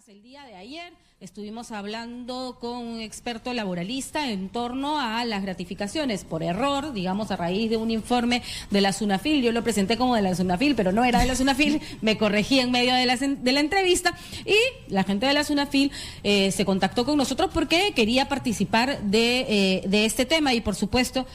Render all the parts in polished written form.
temas. El día de ayer estuvimos hablando con un experto laboralista en torno a las gratificaciones por error, digamos, a raíz de un informe de la SUNAFIL. Yo lo presenté como de la SUNAFIL, pero no era de la SUNAFIL, me corregí en medio de la entrevista, y la gente de la SUNAFIL se contactó con nosotros porque quería participar de este tema, y por supuesto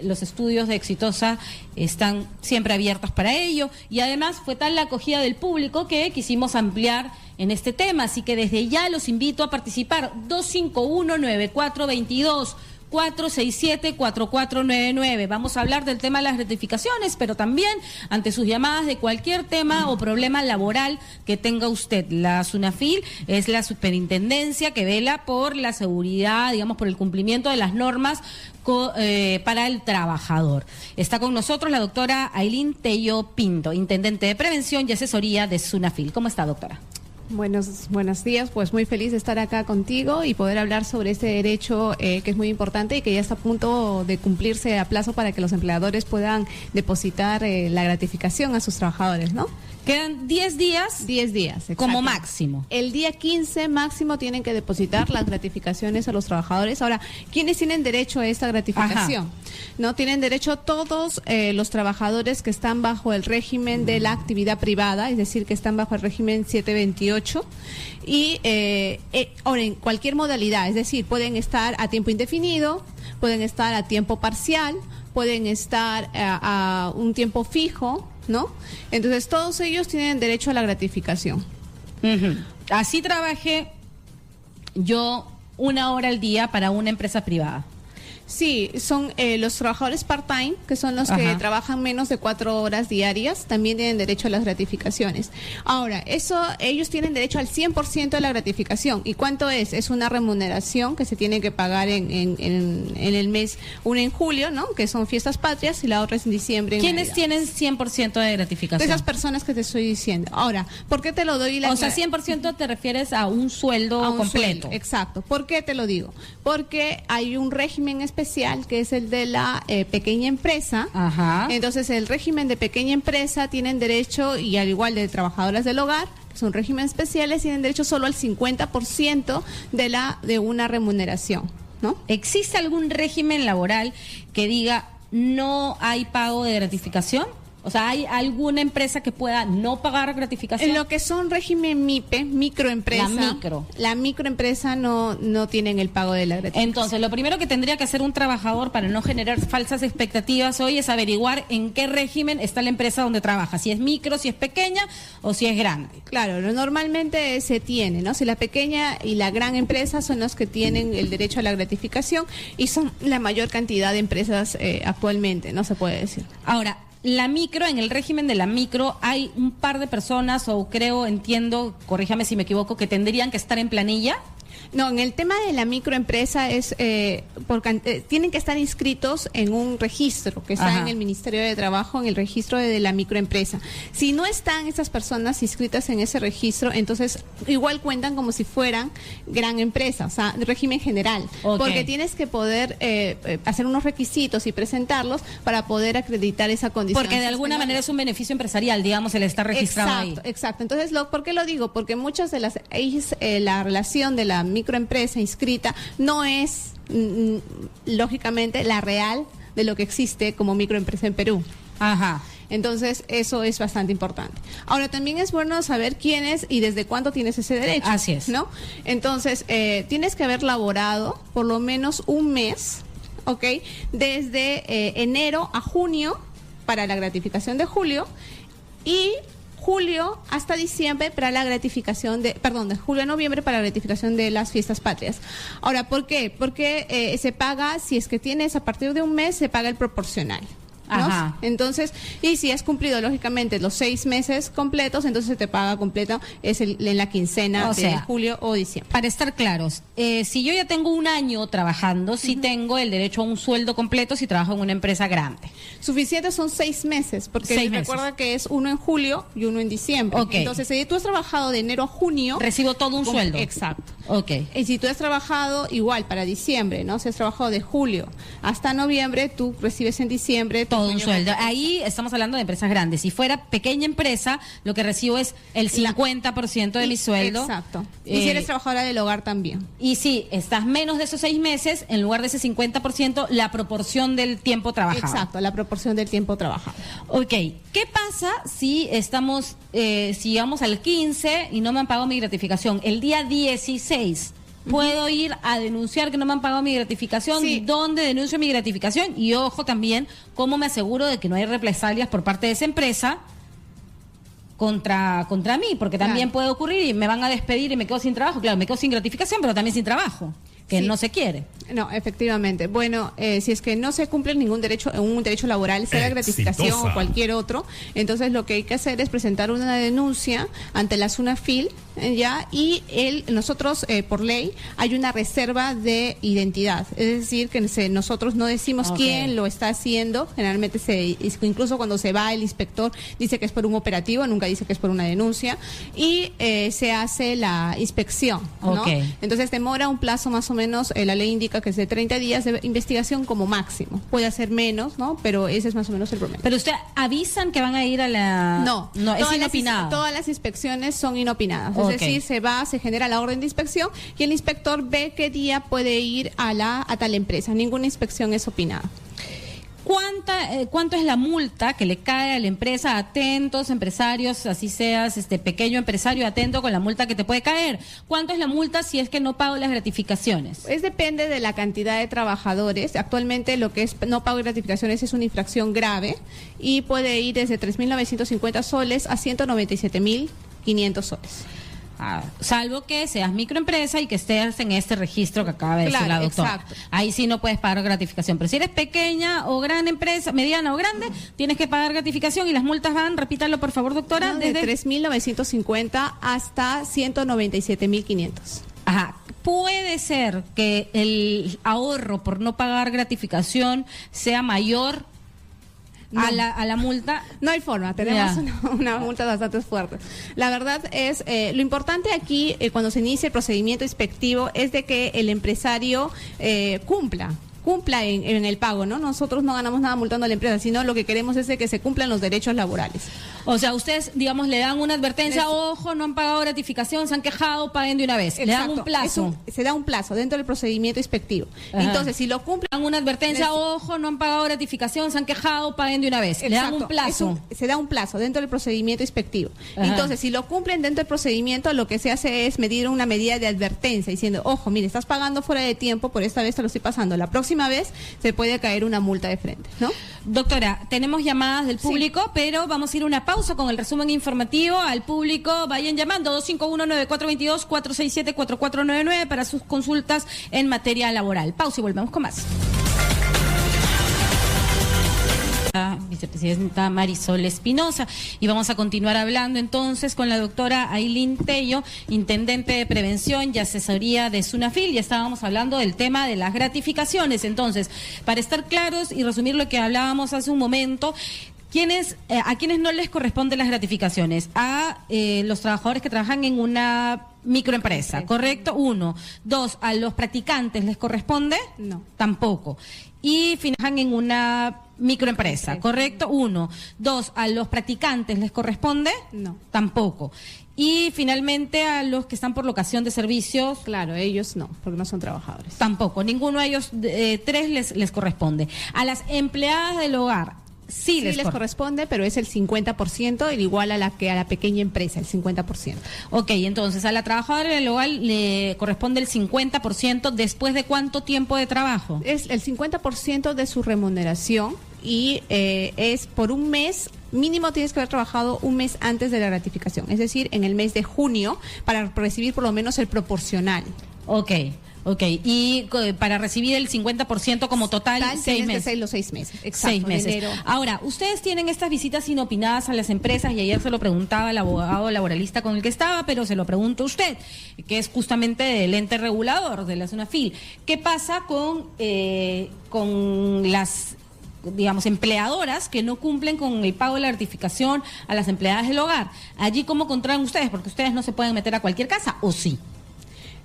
los estudios de Exitosa están siempre abiertos para ello, y además fue tal la acogida del público que quisimos ampliar en este tema, así que desde ya los invito a participar. 251-9422, 467-4499. Vamos a hablar del tema de las gratificaciones, pero también ante sus llamadas de cualquier tema o problema laboral que tenga usted. La SUNAFIL es la superintendencia que vela por la seguridad, digamos, por el cumplimiento de las normas para el trabajador. Está con nosotros la doctora Ailín Tello Pinto, intendente de prevención y asesoría de SUNAFIL. ¿Cómo está, doctora? Buenos días, pues muy feliz de estar acá contigo y poder hablar sobre este derecho que es muy importante y que ya está a punto de cumplirse a plazo para que los empleadores puedan depositar la gratificación a sus trabajadores, ¿no? Quedan 10 días. 10 días, como máximo. El día 15 máximo tienen que depositar las gratificaciones a los trabajadores. Ahora, ¿quiénes tienen derecho a esta gratificación? Ajá. No tienen derecho todos los trabajadores que están bajo el régimen de la actividad privada, es decir, que están bajo el régimen 728, y ahora en cualquier modalidad, es decir, pueden estar a tiempo indefinido, pueden estar a tiempo parcial, pueden estar a un tiempo fijo, ¿no? Entonces todos ellos tienen derecho a la gratificación. Así trabajé yo 1 hora al día para una empresa privada. Sí, son los trabajadores part-time, que son los que trabajan menos de 4 horas diarias, también tienen derecho a las gratificaciones. Ahora, ellos tienen derecho al 100% de la gratificación. ¿Y cuánto es? Es una remuneración que se tiene que pagar en el mes, una en julio, ¿no? Que son fiestas patrias, y la otra es en diciembre. ¿Quiénes tienen 100% de gratificación? De esas personas que te estoy diciendo. Ahora, ¿por qué te lo doy? O sea, 100% te refieres a un sueldo completo. Sueldo, exacto. ¿Por qué te lo digo? Porque hay un régimen especial que es el de la pequeña empresa. Ajá. Entonces el régimen de pequeña empresa tienen derecho, y al igual de trabajadoras del hogar, que son regímenes especiales, tienen derecho solo al 50% de una remuneración, ¿no? ¿Existe algún régimen laboral que diga no hay pago de gratificación? O sea, ¿hay alguna empresa que pueda no pagar gratificación? En lo que son régimen MIPE, microempresa. La microempresa no tienen el pago de la gratificación. Entonces, lo primero que tendría que hacer un trabajador para no generar falsas expectativas hoy es averiguar en qué régimen está la empresa donde trabaja. Si es micro, si es pequeña o si es grande. Claro, normalmente se tiene, ¿no? Si la pequeña y la gran empresa son los que tienen el derecho a la gratificación, y son la mayor cantidad de empresas actualmente, no se puede decir. Ahora, la micro, en el régimen de la micro hay un par de personas, o entiendo, corríjame si me equivoco, que tendrían que estar en planilla. No, en el tema de la microempresa es tienen que estar inscritos en un registro que está en el Ministerio de Trabajo, en el registro de la microempresa. Si no están esas personas inscritas en ese registro, entonces igual cuentan como si fueran gran empresa, o sea, régimen general, porque tienes que poder hacer unos requisitos y presentarlos para poder acreditar esa condición. Porque de alguna manera es un beneficio empresarial, digamos, el estar registrado ahí. Exacto. Entonces, ¿por qué lo digo? Porque muchas de las la relación de la microempresa inscrita no es lógicamente la real de lo que existe como microempresa en Perú. Ajá. Entonces, eso es bastante importante. Ahora, también es bueno saber quién es y desde cuándo tienes ese derecho. Así es. ¿No? Entonces, tienes que haber laborado por lo menos un mes, ¿ok? Desde enero a junio para la gratificación de julio, y julio hasta diciembre para la gratificación de julio a noviembre para la gratificación de las fiestas patrias. Ahora, ¿por qué? Porque se paga, si es que tienes a partir de un mes, se paga el proporcional, ¿no? Ajá. Entonces, y si has cumplido lógicamente los 6 meses completos, entonces se te paga completo en la quincena de julio o diciembre. Para estar claros, si yo ya tengo 1 año trabajando, sí tengo el derecho a un sueldo completo si trabajo en una empresa grande. Suficientes son 6 meses, porque recuerda que es 1 en julio y 1 en diciembre. Entonces, si tú has trabajado de enero a junio, recibo todo un sueldo. Exacto. Y si tú has trabajado igual para diciembre, ¿no? Si has trabajado de julio hasta noviembre, tú recibes en diciembre todo todo un sueldo. Ahí estamos hablando de empresas grandes. Si fuera pequeña empresa, lo que recibo es el 50% de mi sueldo. Exacto. Y si eres trabajadora del hogar también. Y si estás menos de esos 6 meses, en lugar de ese 50%, la proporción del tiempo trabajado. Exacto, la proporción del tiempo trabajado. Ok, ¿qué pasa si si llegamos al 15 y no me han pagado mi gratificación? El día 16... ¿puedo ir a denunciar que no me han pagado mi gratificación? Sí. ¿Dónde denuncio mi gratificación? Y ojo también, ¿cómo me aseguro de que no hay represalias por parte de esa empresa contra mí? Porque también puede ocurrir y me van a despedir y me quedo sin trabajo. Claro, me quedo sin gratificación, pero también sin trabajo, que no se quiere. No, efectivamente. Bueno, si es que no se cumple un derecho laboral, sea la gratificación o cualquier otro, entonces lo que hay que hacer es presentar una denuncia ante la SUNAFIL, ya, y nosotros por ley hay una reserva de identidad, es decir que nosotros no decimos quién lo está haciendo. Generalmente incluso cuando se va el inspector dice que es por un operativo, nunca dice que es por una denuncia, y se hace la inspección, ¿no? Entonces demora un plazo más o menos, la ley indica que es de 30 días de investigación como máximo, puede ser menos, ¿no? Pero ese es más o menos el promedio. Pero usted avisan que van a ir a la... No, es inopinado. Todas las inspecciones son inopinadas. Es decir, se genera la orden de inspección y el inspector ve qué día puede ir a tal empresa. Ninguna inspección es opinada. ¿Cuánto es la multa que le cae a la empresa? Atentos, empresarios, así seas pequeño empresario, atento con la multa que te puede caer. ¿Cuánto es la multa si es que no pago las gratificaciones? Depende de la cantidad de trabajadores. Actualmente lo que es no pago de gratificaciones es una infracción grave y puede ir desde 3.950 soles a 197.500 soles. Salvo que seas microempresa y que estés en este registro que acaba de decir la doctora. Exacto. Ahí sí no puedes pagar gratificación. Pero si eres pequeña o gran empresa, mediana o grande, tienes que pagar gratificación y las multas van, repítalo por favor, doctora. De 3.950 hasta 197.500. Ajá. Puede ser que el ahorro por no pagar gratificación sea mayor a la multa. No hay forma, tenemos una multa bastante fuerte. La verdad es, lo importante aquí, cuando se inicia el procedimiento inspectivo, es de que el empresario cumpla en el pago, ¿no? Nosotros no ganamos nada multando a la empresa, sino lo que queremos es de que se cumplan los derechos laborales. O sea, ustedes, digamos, le dan una advertencia, ojo, no han pagado gratificación, se han quejado, paguen de una vez. Exacto. Le dan un plazo. Se da un plazo dentro del procedimiento inspectivo. Ajá. Entonces, si lo cumplen... Dan una advertencia, ojo, no han pagado gratificación, se han quejado, paguen de una vez. Exacto. Le dan un plazo. Se da un plazo dentro del procedimiento inspectivo. Ajá. Entonces, si lo cumplen dentro del procedimiento, lo que se hace es medir una medida de advertencia, diciendo, ojo, mire, estás pagando fuera de tiempo, por esta vez te lo estoy pasando. La próxima vez se puede caer una multa de frente, ¿no? Doctora, tenemos llamadas del público, pero vamos a ir a una pausa con el resumen informativo. Al público vayan llamando 251-9422, 467-4499 para sus consultas en materia laboral. Pausa y volvemos con más. Vicepresidenta Marisol Espinosa, y vamos a continuar hablando entonces con la doctora Aylin Tello, intendente de prevención y asesoría de SUNAFIL. Ya estábamos hablando del tema de las gratificaciones. Entonces, para estar claros y resumir lo que hablábamos hace un momento, ¿a quienes no les corresponden las gratificaciones? A los trabajadores que trabajan en una microempresa, ¿correcto? 1. 2, ¿a los practicantes les corresponde? No. Tampoco. Y trabajan en una microempresa, ¿correcto? 1. 2, ¿a los practicantes les corresponde? No. Tampoco. Y finalmente a los que están por locación de servicios. Claro, ellos no, porque no son trabajadores. Tampoco. Ninguno de ellos, 3 les corresponde. A las empleadas del hogar. Sí les corresponde, pero es el 50%, igual a la pequeña empresa, el 50%. Ok, entonces a la trabajadora del hogar le corresponde el 50%, ¿después de cuánto tiempo de trabajo? Es el 50% de su remuneración y es por un mes. Mínimo tienes que haber trabajado un mes antes de la gratificación, es decir, en el mes de junio, para recibir por lo menos el proporcional. Ok, y para recibir el 50% como total, 6 meses. Que ser los 6 meses, exacto. 6 meses. Ahora, ustedes tienen estas visitas inopinadas a las empresas, y ayer se lo preguntaba el abogado laboralista con el que estaba, pero se lo pregunto a usted, que es justamente el ente regulador de la SUNAFIL. ¿Qué pasa con las, digamos, empleadoras que no cumplen con el pago de la gratificación a las empleadas del hogar? Allí, ¿cómo controlan ustedes? Porque ustedes no se pueden meter a cualquier casa, ¿o sí?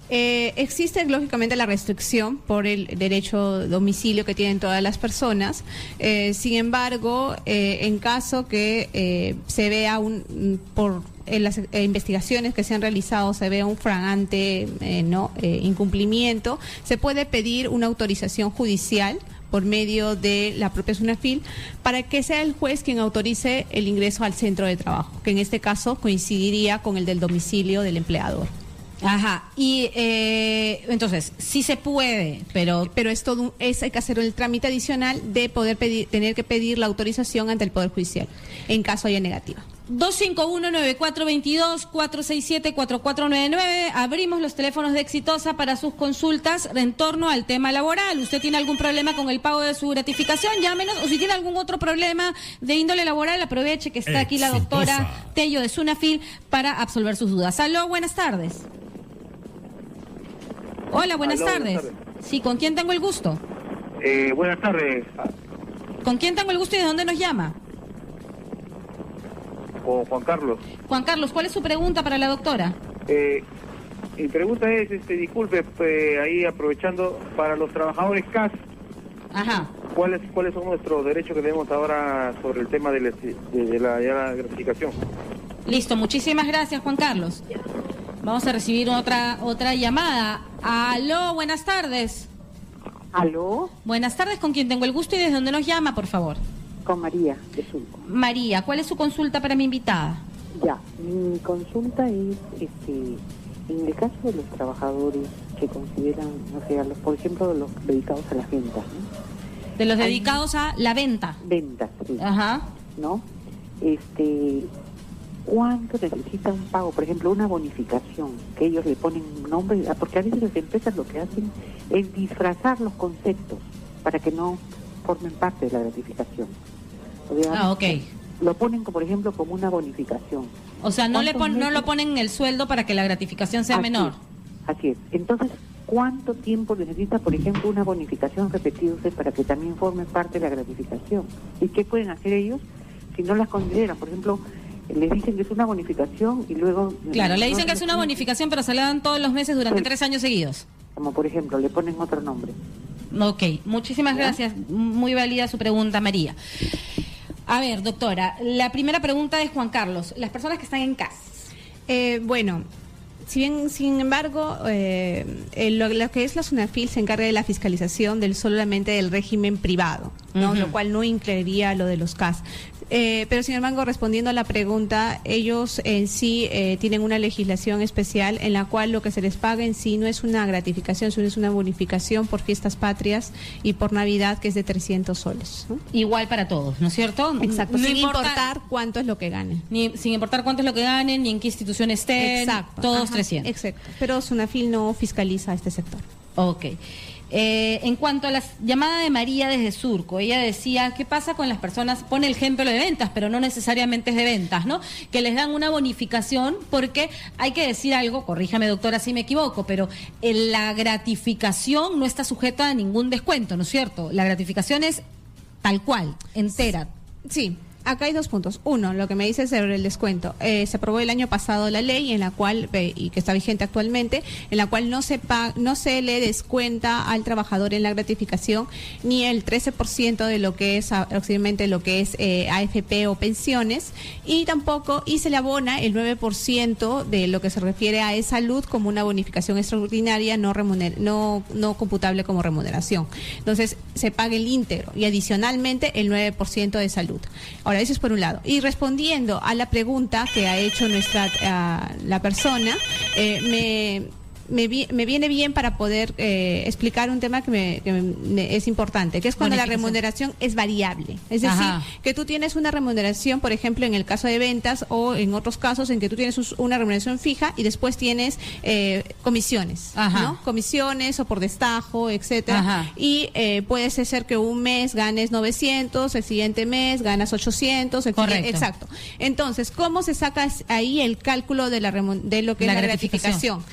Existe lógicamente la restricción por el derecho de domicilio que tienen todas las personas. Sin embargo, en caso que se vea en las investigaciones que se han realizado se vea un flagrante incumplimiento, se puede pedir una autorización judicial por medio de la propia SUNAFIL para que sea el juez quien autorice el ingreso al centro de trabajo, que en este caso coincidiría con el del domicilio del empleador. Ajá, y entonces, sí se puede, pero hay que hacer el trámite adicional de poder tener que pedir la autorización ante el Poder Judicial, en caso haya negativa. 251-9422, 467-4499. Abrimos los teléfonos de Exitosa para sus consultas en torno al tema laboral. ¿Usted tiene algún problema con el pago de su gratificación? Llámenos. O si tiene algún otro problema de índole laboral, aproveche que está aquí la doctora Tello de SUNAFIL para absolver sus dudas. Aló, buenas tardes. Hola, buenas tardes. Sí, ¿con quién tengo el gusto? Buenas tardes. ¿Con quién tengo el gusto y de dónde nos llama? Con Juan Carlos. Juan Carlos, ¿cuál es su pregunta para la doctora? Mi pregunta es, disculpe, ahí aprovechando, para los trabajadores CAS, ajá, ¿cuáles son nuestros derechos que tenemos ahora sobre el tema de la gratificación? Listo, muchísimas gracias, Juan Carlos. Vamos a recibir otra llamada. Aló, buenas tardes. Aló. Buenas tardes, ¿con quién tengo el gusto y desde dónde nos llama, por favor? Con María, de Surco. María, ¿cuál es su consulta para mi invitada? Ya, mi consulta es, en el caso de los trabajadores que consideran, o sea, por ejemplo, los dedicados a las ventas, ¿no? De los dedicados a la venta. Ventas, sí. Ajá. ¿No? ¿Cuánto necesita un pago? Por ejemplo, una bonificación, que ellos le ponen nombre, porque a veces las empresas lo que hacen es disfrazar los conceptos para que no formen parte de la gratificación. O sea, ok. Lo ponen, por ejemplo, como una bonificación. O sea, no lo ponen en el sueldo para que la gratificación sea menor. Así es. Entonces, ¿cuánto tiempo necesita, por ejemplo, una bonificación repetida para que también forme parte de la gratificación? ¿Y qué pueden hacer ellos si no las consideran? Por ejemplo, les dicen que es una bonificación y luego... Claro, le dicen que es una bonificación, pero se le dan todos los meses durante 3 años seguidos. Como por ejemplo, le ponen otro nombre. Ok, muchísimas gracias. Muy válida su pregunta, María. A ver, doctora, la primera pregunta es Juan Carlos. Las personas que están en casa. Sin embargo, lo que es la SUNAFIL se encarga de la fiscalización solamente del régimen privado, ¿no? Lo cual no incluiría lo de los CAS. Pero sin embargo, respondiendo a la pregunta, ellos en sí tienen una legislación especial en la cual lo que se les paga en sí no es una gratificación, sino es una bonificación por fiestas patrias y por Navidad, que es de 300 soles, ¿no? Igual para todos, ¿no es cierto? Exacto, sin importar cuánto es lo que ganen. Sin importar cuánto es lo que ganen, ni en qué institución estén. Exacto. Todos 300. Exacto, pero SUNAFIL no fiscaliza a este sector. Ok. En cuanto a la llamada de María desde Surco, ella decía, ¿qué pasa con las personas? Pone el ejemplo de ventas, pero no necesariamente es de ventas, ¿no? Que les dan una bonificación porque hay que decir algo, corríjame doctora si me equivoco, pero la gratificación no está sujeta a ningún descuento, ¿no es cierto? La gratificación es tal cual, entera. Sí. Acá hay 2 puntos. Uno, lo que me dice sobre el descuento. Se aprobó el año pasado la ley en la cual, y que está vigente actualmente, en la cual no se le descuenta al trabajador en la gratificación ni el 13% de lo que es aproximadamente lo que es AFP o pensiones, y se le abona el 9% de lo que se refiere a salud como una bonificación extraordinaria no computable como remuneración. Entonces, se paga el íntegro y adicionalmente el 9% de salud. Ahora, eso es por un lado. Y respondiendo a la pregunta que ha hecho la persona, me viene bien para poder explicar un tema que es importante, que es cuando la remuneración es variable. Es decir, que tú tienes una remuneración, por ejemplo, en el caso de ventas o en otros casos en que tú tienes una remuneración fija y después tienes comisiones, ¿no? Comisiones o por destajo, etcétera. Y puede ser que un mes ganes 900, el siguiente mes ganas 800. Correcto. Exacto. Entonces, ¿cómo se saca ahí el cálculo de lo que es la gratificación?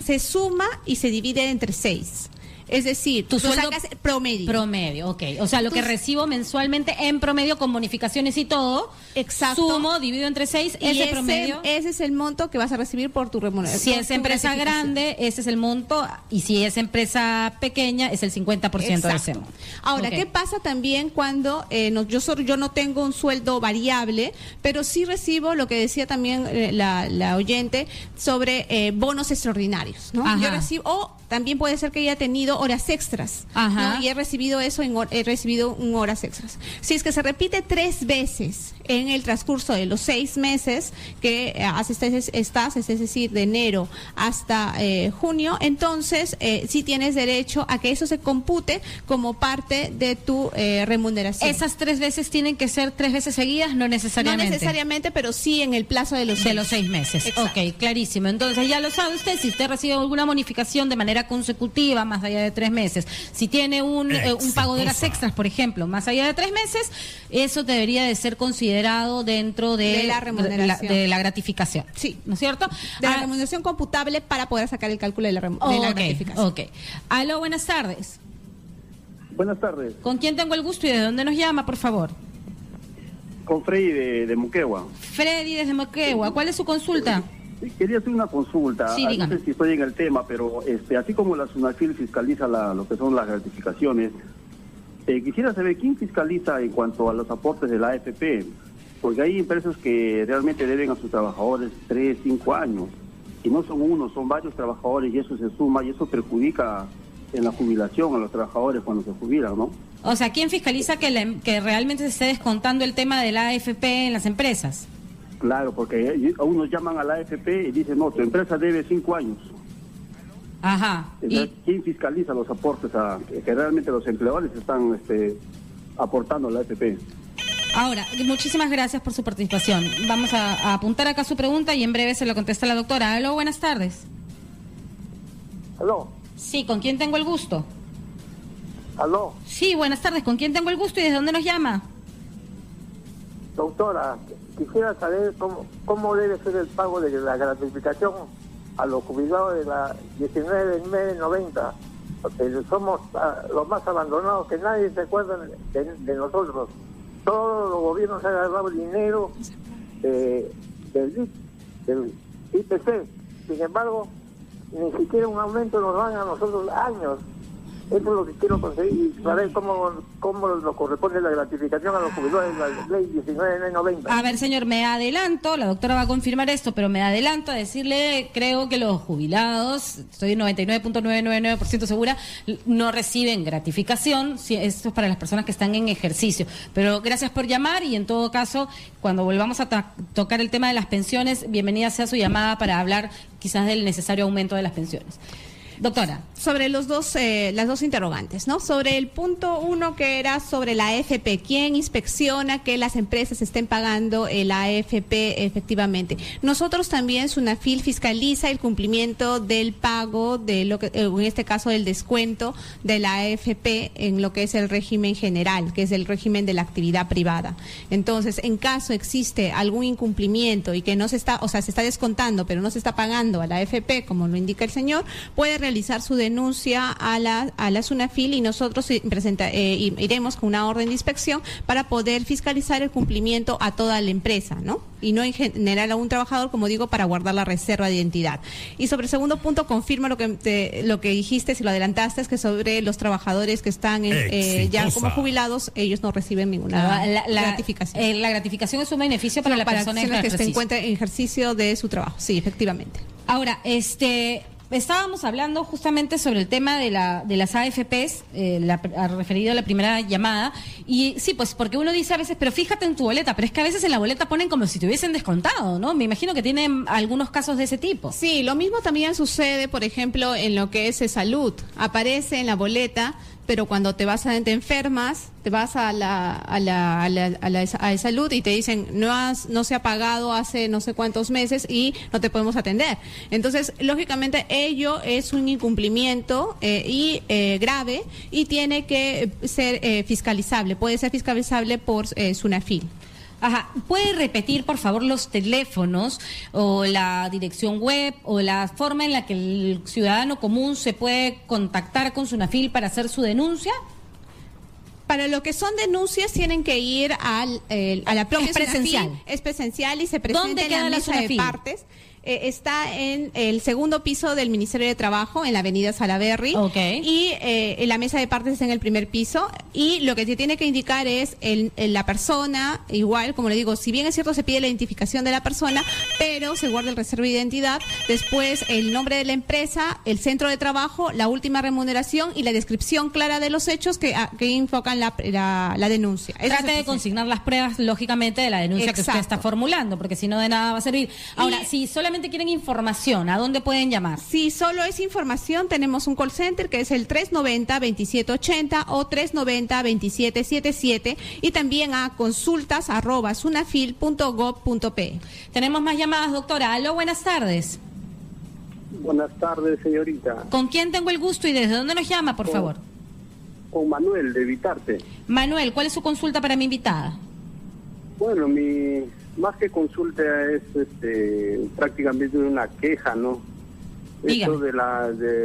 Se suma y se divide entre 6. Es decir, Tu tú sueldo sacas promedio. Promedio, ok. O sea, lo que recibo mensualmente en promedio con bonificaciones y todo, Exacto. sumo, divido entre 6, Y ese promedio. ese es el monto que vas a recibir por tu remuneración. Si por es tu empresa gratificación. grande, ese es el monto, y si es empresa pequeña, es el 50% de ese Exacto. monto. Ahora, Ok. ¿qué pasa también cuando yo no tengo un sueldo variable, pero sí recibo lo que decía también la oyente sobre bonos extraordinarios, ¿no? Ajá. Yo recibo, o también puede ser que haya tenido horas extras, Ajá. ¿no? Y he recibido eso, he recibido horas extras. Si es que se repite 3 veces en el transcurso de los 6 meses que estás, es decir, de enero hasta junio, entonces sí tienes derecho a que eso se compute como parte de tu remuneración. Esas 3 veces tienen que ser 3 veces seguidas, no No necesariamente. necesariamente, pero sí en el plazo de los 6 meses. Exacto. Ok, clarísimo. Entonces ya lo sabe usted, si usted recibe alguna bonificación de manera consecutiva, más allá de 3 meses, si tiene un pago de horas extras, por ejemplo, más allá de 3 meses, eso debería de ser considerado dentro de la remuneración. de la gratificación. Sí. ¿No es cierto? de la remuneración computable para poder sacar el cálculo de la Ok, gratificación. ok. Aló, buenas tardes. Buenas tardes, ¿Con quién tengo el gusto y de dónde nos llama, por favor? con Freddy de Moquegua. Freddy desde Moquegua. ¿Cuál es su consulta? Quería hacer una consulta. Sí, dígame. No sé si estoy en el tema, pero así como la SUNAFIL fiscaliza lo que son las gratificaciones, quisiera saber quién fiscaliza en cuanto a los aportes de la AFP, porque hay empresas que realmente deben a sus trabajadores 3, 5 años, y no son uno, son varios trabajadores, y eso se suma, y eso perjudica en la jubilación a los trabajadores cuando se jubilan, ¿no? O sea, ¿quién fiscaliza que realmente se esté descontando el tema de la AFP en las empresas? Claro, porque a unos llaman a la AFP y dicen, no, tu empresa debe 5 años. Ajá. Entonces, ¿quién fiscaliza los aportes que realmente los empleadores están aportando a la AFP? Ahora, muchísimas gracias por su participación. Vamos a apuntar acá su pregunta y en breve se lo contesta la doctora. Aló, buenas tardes. Aló, Sí, ¿con quién tengo el gusto? aló, Sí, buenas tardes. ¿Con quién tengo el gusto y desde dónde nos llama? doctora, quisiera saber cómo debe ser el pago de la gratificación a los jubilados de la 1990, porque somos los más abandonados, que nadie se acuerda de nosotros. Todos los gobiernos han agarrado dinero del IPC, sin embargo, ni siquiera un aumento nos dan a nosotros años. Eso es lo que quiero conseguir, saber cómo nos corresponde la gratificación a los jubilados de la ley 1990. A ver, señor, me adelanto, la doctora va a confirmar esto, pero me adelanto a decirle, creo que los jubilados, estoy 99.999% segura, no reciben gratificación. Esto es para las personas que están en ejercicio. Pero gracias por llamar y en todo caso, cuando volvamos a tocar el tema de las pensiones, bienvenida sea su llamada para hablar quizás del necesario aumento de las pensiones. Doctora. Sobre las dos interrogantes, ¿no? Sobre el punto 1 que era sobre la AFP, ¿quién inspecciona que las empresas estén pagando el AFP efectivamente? Nosotros también, SUNAFIL fiscaliza el cumplimiento del pago de lo que, en este caso, del descuento de la AFP en lo que es el régimen general, que es el régimen de la actividad privada. Entonces, en caso existe algún incumplimiento y que no se está, o sea, se está descontando, pero no se está pagando a la AFP, como lo indica el señor, puede realizar su denuncia a la SUNAFIL y nosotros iremos con una orden de inspección para poder fiscalizar el cumplimiento a toda la empresa, ¿no? Y no en general a un trabajador, como digo, para guardar la reserva de identidad. Y sobre el segundo punto, confirma lo que dijiste, si lo adelantaste, es que sobre los trabajadores que están ya como jubilados, ellos no reciben ninguna gratificación. La gratificación es un beneficio para la persona que se encuentra en ejercicio de su trabajo. Sí, efectivamente. Ahora, estábamos hablando justamente sobre el tema de las AFPs, referido a la primera llamada, y sí, pues porque uno dice a veces, pero fíjate en tu boleta, pero es que a veces en la boleta ponen como si te hubiesen descontado, ¿no? Me imagino que tienen algunos casos de ese tipo. Sí, lo mismo también sucede, por ejemplo, en lo que es salud. Aparece en la boleta, pero cuando te enfermas, te vas a salud y te dicen no se ha pagado hace no sé cuántos meses y no te podemos atender. Entonces, lógicamente, ello es un incumplimiento grave y tiene que ser fiscalizable. Puede ser fiscalizable por SUNAFIL. Ajá, ¿puede repetir por favor los teléfonos o la dirección web o la forma en la que el ciudadano común se puede contactar con Sunafil para hacer su denuncia? Para lo que son denuncias tienen que ir a la propia Es presencial. Sunafil, es presencial y se presenta ¿Dónde en queda la la mesa de Sunafil? partes. Está en el segundo piso del Ministerio de Trabajo, en la avenida Salaberry. Ok. Y la mesa de partes está en el primer piso. Y lo que se tiene que indicar es la persona, igual, como le digo, si bien es cierto se pide la identificación de la persona, pero se guarda el reservo de identidad, después el nombre de la empresa, el centro de trabajo, la última remuneración y la descripción clara de los hechos que enfocan la denuncia. Eso es Trate de suficiente. consignar las pruebas, lógicamente, de la denuncia que usted Exacto. está formulando, porque si no, de nada va a servir. Ahora, si solamente quieren información, ¿a dónde pueden llamar? Si solo es información, tenemos un call center que es el 390-2780 o 390-2777 y también a consultas@sunafil.gov.pe. Tenemos más llamadas, doctora. Aló, buenas tardes. Buenas tardes, señorita. ¿Con quién tengo el gusto y desde dónde nos llama, por favor? Con Manuel, de Evitarte. Manuel, ¿cuál es su consulta para mi invitada? Bueno, mi más que consulta es prácticamente una queja, ¿no? Dígame. Esto de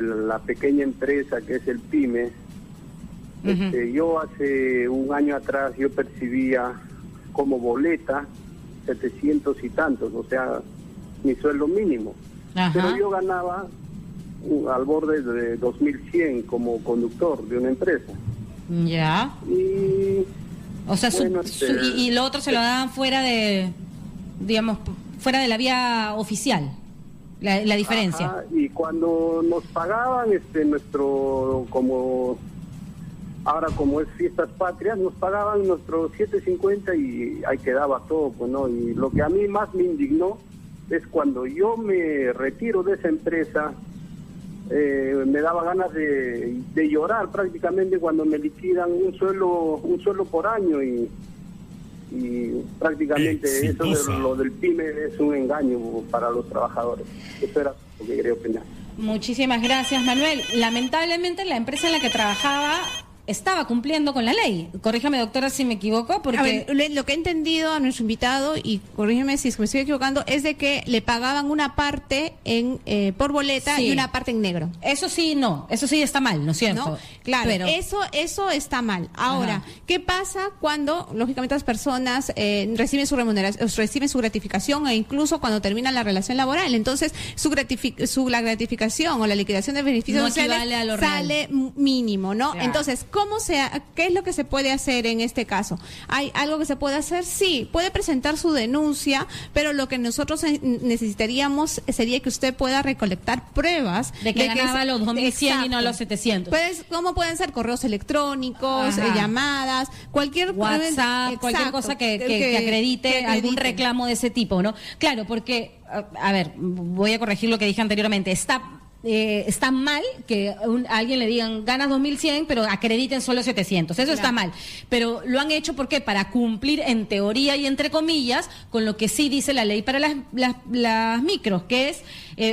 la pequeña empresa que es el PYME. Ujú. Yo hace un año atrás yo percibía como boleta 700 y tantos, o sea, mi sueldo mínimo. Ajá. Pero yo ganaba al borde de 2.100 como conductor de una empresa. Ya. Y O sea, bueno, y lo otro se lo daban fuera de, digamos, fuera de la vía oficial, la diferencia. ajá, y cuando nos pagaban nuestro, como ahora como es fiestas patrias, nos pagaban nuestros 7.50 y ahí quedaba todo, pues, ¿no? Y lo que a mí más me indignó es cuando yo me retiro de esa empresa, me daba ganas de llorar prácticamente cuando me liquidan un sueldo por año y prácticamente eso de lo del PYME es un engaño para los trabajadores. Eso era lo que quería opinar. Muchísimas gracias, Manuel. Lamentablemente la empresa en la que trabajaba estaba cumpliendo con la ley. Corríjame, doctora, si me equivoco, porque... A ver, lo que he entendido a nuestro invitado, y corrígeme si es que me estoy equivocando, es de que le pagaban una parte por boleta Sí. y una parte en negro. Eso sí, no, eso sí está mal, ¿no es cierto? ¿No? Claro, Pero, eso está mal. Ahora, Ajá. ¿qué pasa cuando, lógicamente, las personas reciben su remuneración, reciben su gratificación e incluso cuando termina la relación laboral? Entonces, la gratificación o la liquidación de beneficios No sociales equivale a lo real. sale mínimo, ¿no? Claro. Entonces, ¿qué es lo que se puede hacer en este caso? ¿Hay algo que se puede hacer? Sí, puede presentar su denuncia, pero lo que nosotros necesitaríamos sería que usted pueda recolectar pruebas de que ganaba los 2.100 y no Exacto. los 700. Pues, ¿cómo pueden ser? Correos electrónicos, Ajá. llamadas, cualquier... WhatsApp, cualquier Exacto, cosa que acredite algún reclamo de ese tipo, ¿no? Claro, porque, a ver, voy a corregir lo que dije anteriormente. Está mal que a alguien le digan ganas 2.100, pero acrediten solo 700. Eso está mal. Pero lo han hecho, ¿por qué? Para cumplir en teoría y entre comillas con lo que sí dice la ley para las micros, que es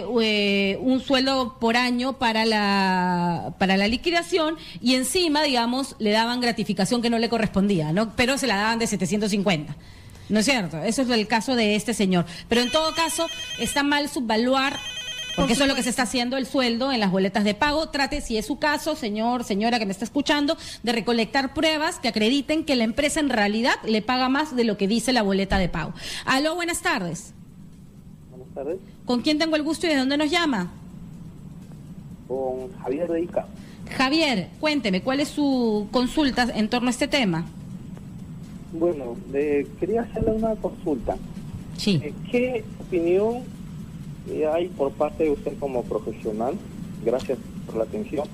un sueldo por año para la liquidación y encima, digamos, le daban gratificación que no le correspondía, ¿no? Pero se la daban de 750. ¿No es cierto? Eso es el caso de este señor. Pero en todo caso, está mal subvaluar, porque eso es lo que se está haciendo, el sueldo en las boletas de pago. Trate, si es su caso, señora que me está escuchando, de recolectar pruebas que acrediten que la empresa en realidad le paga más de lo que dice la boleta de pago. Aló, buenas tardes. Buenas tardes. ¿Con quién tengo el gusto y de dónde nos llama? Con Javier de Ica. Javier, cuénteme, ¿cuál es su consulta en torno a este tema? Bueno, quería hacerle una consulta. Sí. ¿Qué opinión hay por parte de usted como profesional, gracias por la atención,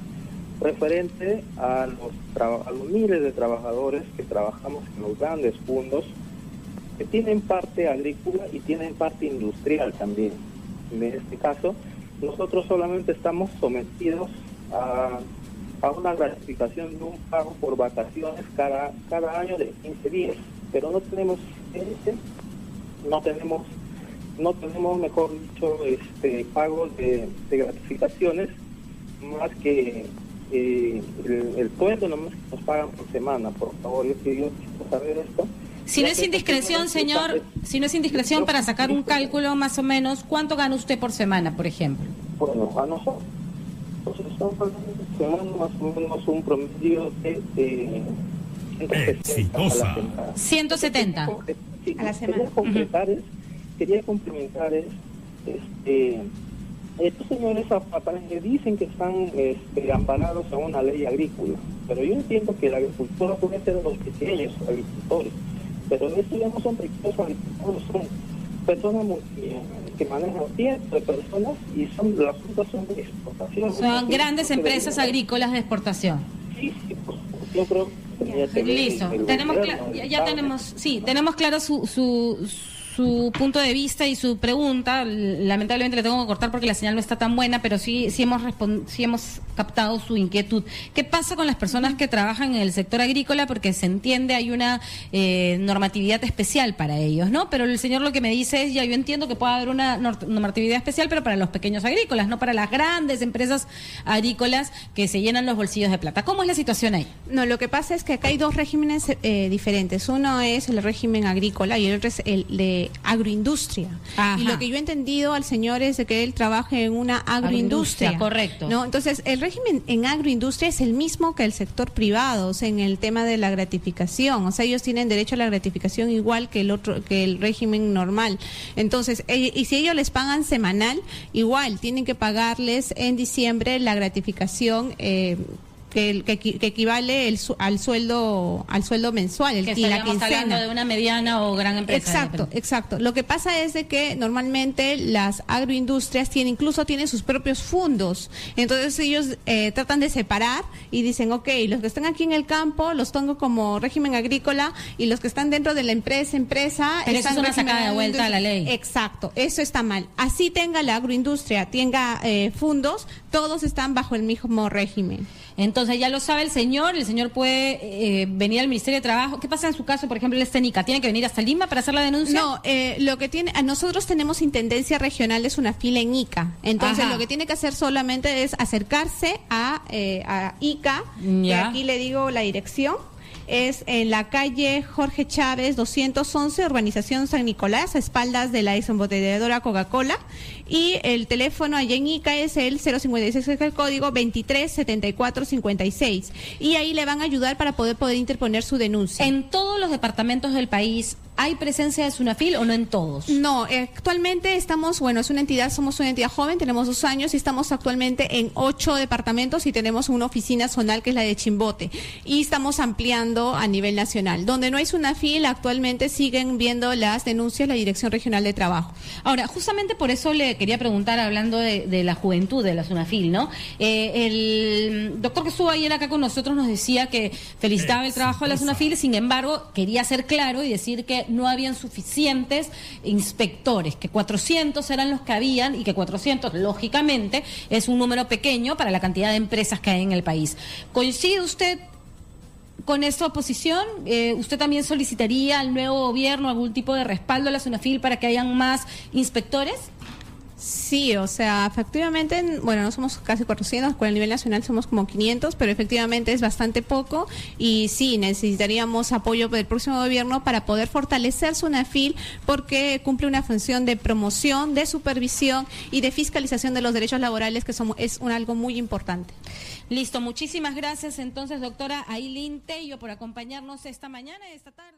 referente a los miles de trabajadores que trabajamos en los grandes fondos, que tienen parte agrícola y tienen parte industrial también? En este caso, nosotros solamente estamos sometidos a una gratificación de un pago por vacaciones cada año de 15 días, pero no tenemos no tenemos, mejor dicho, pagos de gratificaciones, más que el sueldo nomás que nos pagan por semana. Por favor, yo quiero saber esto. Si no es indiscreción, señor, si no es indiscreción, para sacar un cálculo más o menos, ¿cuánto gana usted por semana, por ejemplo? Bueno, a nosotros estamos hablando más o menos un promedio de 170 a la semana. 170 a la semana. Quería complementar estos señores aparentemente dicen que están amparados a una ley agrícola, pero yo entiendo que la agricultura puede ser de los pequeños agricultores, pero estos ya no son pequeños agricultores, son personas que manejan cientos de personas y las frutas son de exportación. Son grandes empresas agrícolas de exportación. Sí, pues, yo creo que listo, tenemos tenemos claro su punto de vista y su pregunta. Lamentablemente le tengo que cortar porque la señal no está tan buena, pero sí hemos captado su inquietud. ¿Qué pasa con las personas que trabajan en el sector agrícola? Porque se entiende, hay una normatividad especial para ellos, ¿no? Pero el señor lo que me dice es, ya yo entiendo que puede haber una normatividad especial, pero para los pequeños agrícolas, no para las grandes empresas agrícolas que se llenan los bolsillos de plata. ¿Cómo es la situación ahí? No, lo que pasa es que acá hay dos regímenes diferentes. Uno es el régimen agrícola y el otro es el de agroindustria. Ajá. Y lo que yo he entendido al señor es de que él trabaja en una agroindustria. Correcto. ¿No? Entonces, el régimen en agroindustria es el mismo que el sector privado, o sea, en el tema de la gratificación. O sea, ellos tienen derecho a la gratificación igual que el régimen normal. Entonces, y si ellos les pagan semanal, igual tienen que pagarles en diciembre la gratificación que equivale al sueldo mensual, que estaríamos hablando de una mediana o gran empresa. Exacto. Lo que pasa es de que normalmente las agroindustrias incluso tienen sus propios fondos. Entonces ellos tratan de separar y dicen, ok, los que están aquí en el campo los tengo como régimen agrícola y los que están dentro de la empresa pero eso es una sacada de vuelta a la ley. Exacto, eso está mal. Así tenga la agroindustria, tenga fondos, todos están bajo el mismo régimen. Entonces ya lo sabe el señor puede venir al Ministerio de Trabajo. ¿Qué pasa en su caso, por ejemplo, él está en Ica? ¿Tiene que venir hasta Lima para hacer la denuncia? No, nosotros tenemos intendencia regional de Sunafil en Ica. Entonces lo que tiene que hacer solamente es acercarse a Ica, que aquí le digo la dirección. Es en la calle Jorge Chávez 211, urbanización San Nicolás, a espaldas de la exembotelladora Coca-Cola, y el teléfono allá en Ica es el 056, es el código 237456, y ahí le van a ayudar para poder interponer su denuncia. ¿En todos los departamentos del país hay presencia de Sunafil o no en todos? No, actualmente somos una entidad joven, tenemos 2 años y estamos actualmente en 8 departamentos y tenemos una oficina zonal que es la de Chimbote, y estamos ampliando a nivel nacional. Donde no hay Sunafil, actualmente siguen viendo las denuncias la Dirección Regional de Trabajo. Ahora, justamente por eso le quería preguntar, hablando de la juventud de la Sunafil, ¿no? El doctor que estuvo ayer acá con nosotros nos decía que felicitaba el trabajo de la Sunafil, sin embargo, quería ser claro y decir que no habían suficientes inspectores, que 400 eran los que habían y que 400, lógicamente, es un número pequeño para la cantidad de empresas que hay en el país. ¿Coincide usted con esta posición? ¿Usted también solicitaría al nuevo gobierno algún tipo de respaldo a la Sunafil para que hayan más inspectores? Sí, o sea, efectivamente, no somos casi 400, con el nivel nacional somos como 500, pero efectivamente es bastante poco y sí, necesitaríamos apoyo del próximo gobierno para poder fortalecer Sunafil, porque cumple una función de promoción, de supervisión y de fiscalización de los derechos laborales, que es algo muy importante. Listo, muchísimas gracias entonces, doctora Aylin Tello, por acompañarnos esta mañana y esta tarde.